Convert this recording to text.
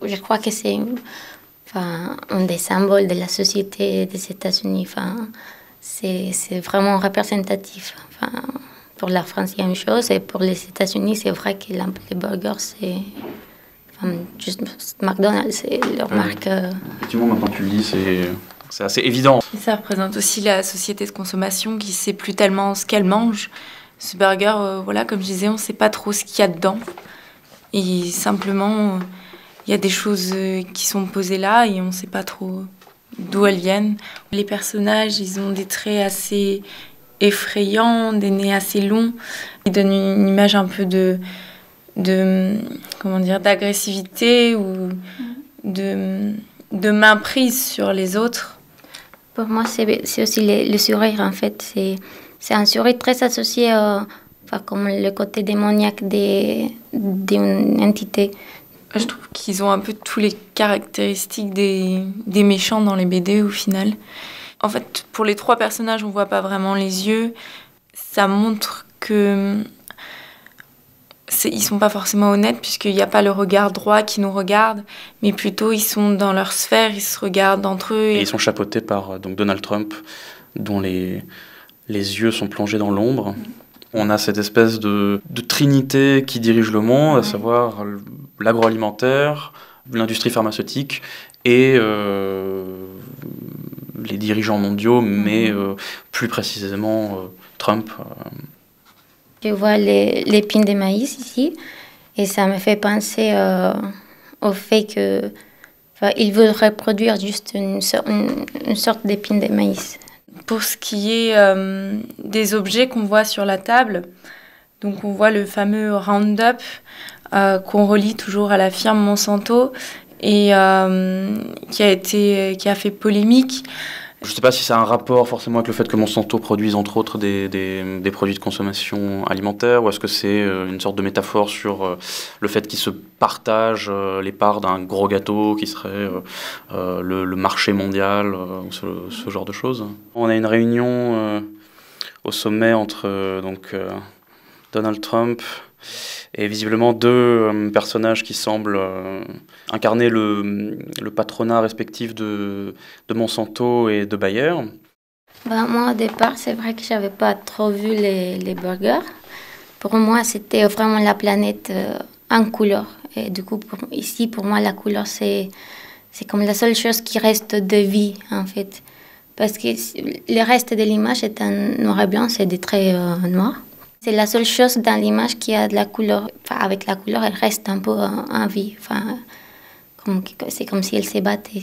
Je crois que c'est enfin, un des symboles de la société des États-Unis. Enfin, c'est vraiment représentatif. Enfin, pour la France, il y a une chose, et pour les États-Unis, c'est vrai que les burgers, c'est enfin, juste McDonald's, c'est leur marque. Effectivement, maintenant tu le dis, c'est assez évident. Et ça représente aussi la société de consommation qui ne sait plus tellement ce qu'elle mange. Ce burger, voilà, comme je disais, on ne sait pas trop ce qu'il y a dedans. Et simplement, il y a des choses qui sont posées là et on ne sait pas trop d'où elles viennent. Les personnages, ils ont des traits assez effrayants, des nez assez longs. Ils donnent une image un peu comment dire, d'agressivité ou de main prise sur les autres. Pour moi, c'est aussi le sourire, en fait. C'est un sourire très associé enfin, comme le côté démoniaque d'une entité. Je trouve qu'ils ont un peu tous les caractéristiques des méchants dans les BD au final. En fait, pour les trois personnages, on voit pas vraiment les yeux. Ça montre que ils sont pas forcément honnêtes puisqu'il n'y a pas le regard droit qui nous regarde, mais plutôt ils sont dans leur sphère, ils se regardent entre eux. Et ils sont chapeautés par donc Donald Trump, dont les yeux sont plongés dans l'ombre. On a cette espèce de trinité qui dirige le monde, à savoir l'agroalimentaire, l'industrie pharmaceutique et les dirigeants mondiaux, mais plus précisément Trump. Je vois l'épine de maïs ici, et ça me fait penser au fait que enfin, ils veulent reproduire juste une sorte d'épine de maïs. Pour ce qui est des objets qu'on voit sur la table, donc on voit le fameux Roundup qu'on relie toujours à la firme Monsanto et qui a fait polémique. Je ne sais pas si ça a un rapport forcément avec le fait que Monsanto produise entre autres des produits de consommation alimentaire, ou est-ce que c'est une sorte de métaphore sur le fait qu'ils se partagent les parts d'un gros gâteau qui serait le marché mondial, ce genre de choses. On a une réunion au sommet entre Donald Trump et visiblement deux personnages qui semblent incarner le patronat respectif de Monsanto et de Bayer. Ben, moi, au départ, c'est vrai que je n'avais pas trop vu les burgers. Pour moi, c'était vraiment la planète en couleur. Et du coup, ici, pour moi, la couleur, c'est comme la seule chose qui reste de vie, en fait. Parce que le reste de l'image est en noir et blanc, c'est des traits noirs. C'est la seule chose dans l'image qui a de la couleur. Enfin, avec la couleur, elle reste un peu en vie. Enfin, c'est comme si elle s'est battue.